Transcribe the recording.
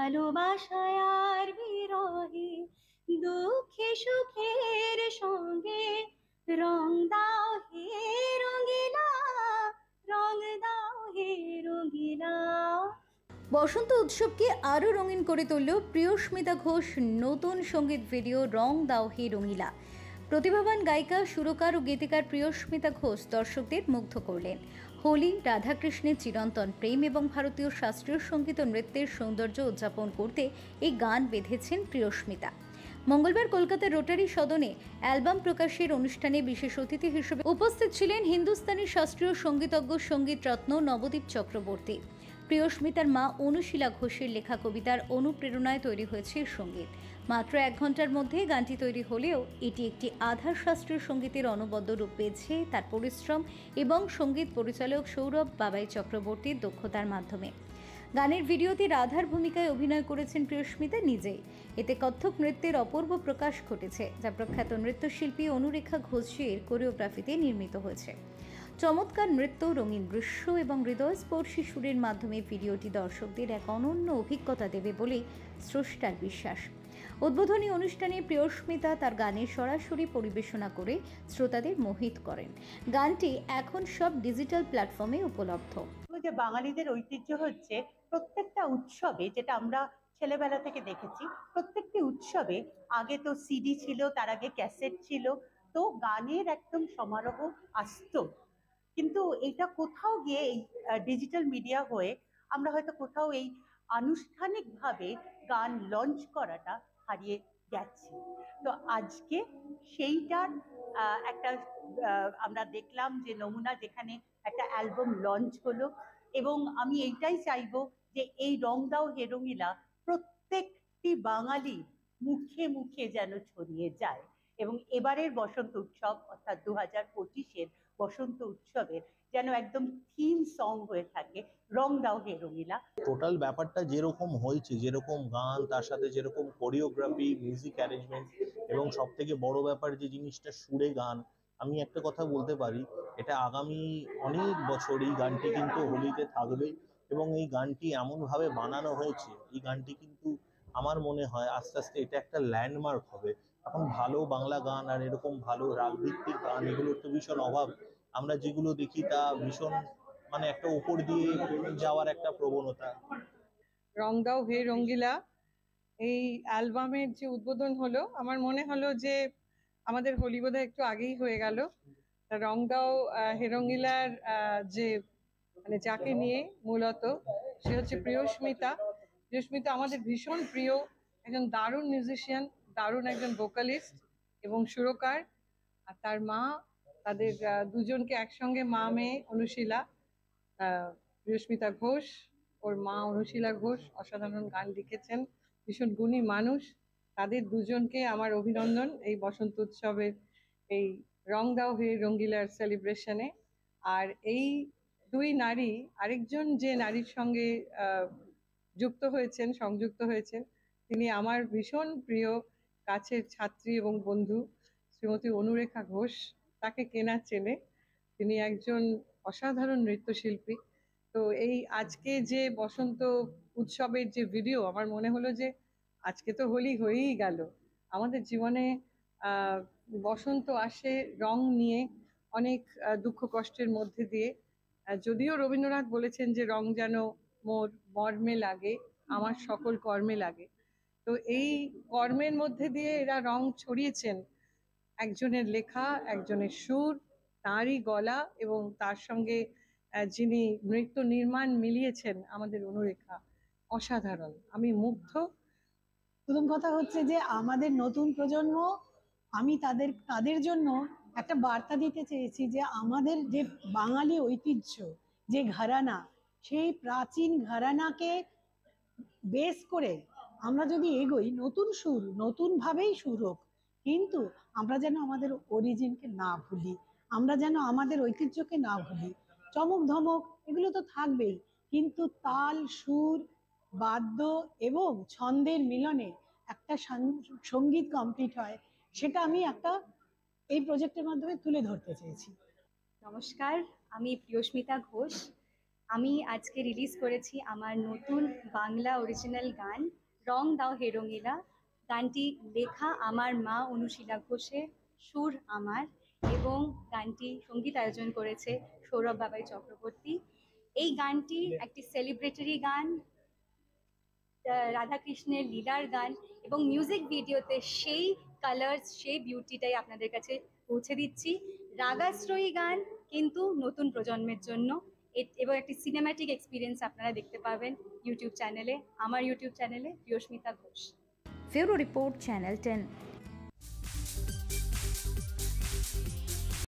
ভালোবাসায় আর বিরহে, দুঃখে সুখের সঙ্গে রং দাও হে রঙিলা, রং দাও হে রঙিলা। বসন্ত উৎসবকে আরও রঙিন করে তুলল প্রিয়স্মিতা ঘোষ নতুন সঙ্গীত ভিডিও রং দাও হে রঙিলা। প্রতিভাবান গায়িকা, সুরকার ও গীতিকার প্রিয়স্মিতা ঘোষ দর্শকদের মুগ্ধ করলেন। হোলি, রাধাকৃষ্ণের চিরন্তন প্রেম এবং ভারতীয় শাস্ত্রীয় সঙ্গীত ও নৃত্যের সৌন্দর্য উদযাপন করতে এই গান বেঁধেছেন প্রিয়স্মিতা। মঙ্গলবার কলকাতার রোটারি সদনে অ্যালবাম প্রকাশের অনুষ্ঠানে বিশেষ অতিথি হিসেবে উপস্থিত ছিলেন হিন্দুস্তানি শাস্ত্রীয় সঙ্গীতজ্ঞ সঙ্গীত রত্ন নবদ্বীপ চক্রবর্তী। প্রিয়স্মিতার মা অনুশীলা ঘোষের লেখা কবিতার অনুপ্রেরণায় তৈরি হয়েছে সঙ্গীত। মাত্র 1 ঘন্টার মধ্যে গানটি তৈরি হলেও এটি একটি আধা শাস্ত্রীয় সঙ্গীতের অনবদ্য রূপ পেয়েছে তার পরিশ্রম এবং সঙ্গীত পরিচালক সৌরভ বাবাই চক্রবর্তীর দক্ষতার মাধ্যমে। গানের ভিডিওতে রাধার ভূমিকায় অভিনয় করেছেন প্রিয়স্মিতা নিজেই। এতে কত্থক নৃত্যের অপূর্ব প্রকাশ ঘটেছে, যা প্রখ্যাত নৃত্যশিল্পী অনুরেখা ঘোষের কোরিওগ্রাফিতে নির্মিত হয়েছে। চমৎকার নৃত্য, রঙিন দৃশ্য এবং হৃদয়স্পর্শী সুরের মাধ্যমে ভিডিওটি দর্শকদের এক অনন্য অভিজ্ঞতা দেবে বলে স্রষ্টার বিশ্বাস। উদ্বোধনী অনুষ্ঠানে প্রিয়স্মিতা তার গানের সরাসরি পরিবেশনা করে শ্রোতাদের মোহিত করেন। গানটি এখন সব ডিজিটাল প্ল্যাটফর্মে উপলব্ধ। যে বাঙালিদের ঐতিহ্য হচ্ছে প্রত্যেকটা উৎসবে, যেটা আমরা ছেলেবেলা থেকে দেখেছি, প্রত্যেকটি উৎসবে আগে তো সিডি ছিল, তার আগে ক্যাসেট ছিল, তো গানের একদম সমারোহ আসতো। কিন্তু এটা কোথাও গিয়ে এই ডিজিটাল মিডিয়া হয়ে আমরা হয়তো কোথাও এই আনুষ্ঠানিকভাবে গান লঞ্চ করাটা হারিয়ে গেছে। তো আজকে সেইটার একটা আমরা দেখলাম যে নমুনা, যেখানে একটা অ্যালবাম লঞ্চ হলো, এবং আমি এইটাই চাইবো যে এই রং দাও হে রঙিলা প্রত্যেকটি বাঙালি মুখে মুখে যেন ছড়িয়ে যায়, এবং এবারের বসন্ত উৎসব অর্থাৎ 2025-এর বসন্ত উৎসবের যেন একদম থিম সং হয়ে থাকে রং দাও হে রঙিলা। টোটাল ব্যাপারটা যেরকম হয়েছে, যেরকম গান, তার সাথে যেরকম কোরিওগ্রাফি, মিউজিক অ্যারেঞ্জমেন্ট, এবং সব থেকে বড় ব্যাপার যে জিনিসটা সুরে গান, আমি একটা কথা বলতে পারি, এটা আগামী অনেক বছর এই গানটি কিন্তু হোলিতে থাকবে। এবং এই গানটি এমনভাবে বানানো হয়েছে, এই গানটি কিন্তু আমার মনে হয় আস্তে আস্তে এটা একটা ল্যান্ডমার্ক হবে। এখন ভালো বাংলা গান আর এরকম ভালো রাগভিত্তিক গান, এগুলোর তো ভীষণ অভাব। আমরা যেগুলো দেখি তা ভীষণ মানে একটা উপর দিয়ে যাওয়ার একটা প্রবণতা। রং দাও হে রঙ্গিলা এই অ্যালবামের যে উদ্বোধন হলো, আমার মনে হলো যে আমাদের হোলি বোধহয় একটু আগেই হয়ে গেল। রং দাও হে রঙ্গিলার যে মানে যাকে নিয়ে মূলত, সে হচ্ছে প্রিয়স্মিতা। প্রিয়স্মিতা আমাদের ভীষণ প্রিয় একজন দারুণ মিউজিশিয়ান, দারুণ একজন ভোকালিস্ট এবং সুরকার। আর তার মা, তাদের দুজনকে একসঙ্গে মা মেয়ে অনুশীলা, প্রিয়স্মিতা ঘোষ, ওর মা অনুশীলা ঘোষ অসাধারণ গান লিখেছেন, ভীষণ গুণী মানুষ। তাদের দুজনকে আমার অভিনন্দন এই বসন্ত উৎসবের এই রং দাও হে রঙ্গিলার সেলিব্রেশনে। আর এই দুই নারী আরেকজন যে নারীর সঙ্গে সংযুক্ত হয়েছেন, তিনি আমার ভীষণ প্রিয় কাছের ছাত্রী এবং বন্ধু শ্রীমতী অনুরেখা ঘোষ। তাকে কেনা চেনে, তিনি একজন অসাধারণ নৃত্যশিল্পী। তো এই আজকে যে বসন্ত উৎসবের যে ভিডিও, আমার মনে হলো যে আজকে তো হোলি হয়েই গেল, আমাদের জীবনে বসন্ত আসে রং নিয়ে, অনেক দুঃখ কষ্টের মধ্যে দিয়ে। যদিও রবীন্দ্রনাথ বলেছেন যে রং যেন মোর মর্মে লাগে, আমার সকল কর্মে লাগে। তো এই কর্মের মধ্যে দিয়ে এরা রং ছড়িয়েছেন, একজনের লেখা, একজনের সুর, তাঁরই গলা, এবং তার সঙ্গে যিনি নৃত্য নির্মাণ মিলিয়েছেন আমাদের অনুরেখা, অসাধারণ। আমি মুগ্ধ। প্রথম কথা হচ্ছে যে আমাদের নতুন প্রজন্ম, আমি তাদের জন্য একটা বার্তা দিতে চেয়েছি যে আমাদের যে বাঙালি ঐতিহ্য, যে ঘরানা, সেই প্রাচীন ঘরানাকে বেস করে আমরা যদি এগোই, নতুন সুর নতুনভাবেই সুর হোক, কিন্তু আমরা যেন আমাদের অরিজিনকে না ভুলি, আমরা যেন আমাদের ঐতিহ্যকে না ভুলি। চমক ধমক এগুলো তো থাকবেই, কিন্তু তাল, সুর, বাদ্য এবং ছন্দের মিলনে একটা সঙ্গীত কমপ্লিট হয়, সেটা আমি এই প্রজেক্টের মাধ্যমে তুলে ধরতে চেয়েছি। নমস্কার, আমি প্রিয়স্মিতা ঘোষ। আমি আজকে রিলিজ করেছি আমার নতুন বাংলা অরিজিনাল গান রং দাও হে রঙিলা। গানটি লেখা আমার মা অনুশীলা ঘোষের, সুর আমার, এবং গানটি সঙ্গীত আয়োজন করেছে সৌরভ বাবাই চক্রবর্তী। এই গানটি একটি সেলিব্রেটরি গান, রাধাকৃষ্ণের লীলার গান, এবং মিউজিক ভিডিওতে সেই কালার্স, সেই বিউটিটাই আপনাদের কাছে পৌঁছে দিচ্ছি। রাগাশ্রয়ী গান, কিন্তু নতুন প্রজন্মের জন্য, এবং একটি সিনেম্যাটিক এক্সপিরিয়েন্স আপনারা দেখতে পাবেন ইউটিউব চ্যানেলে, আমার ইউটিউব চ্যানেলে Priyasmita Ghosh. Bureau report, channel 10।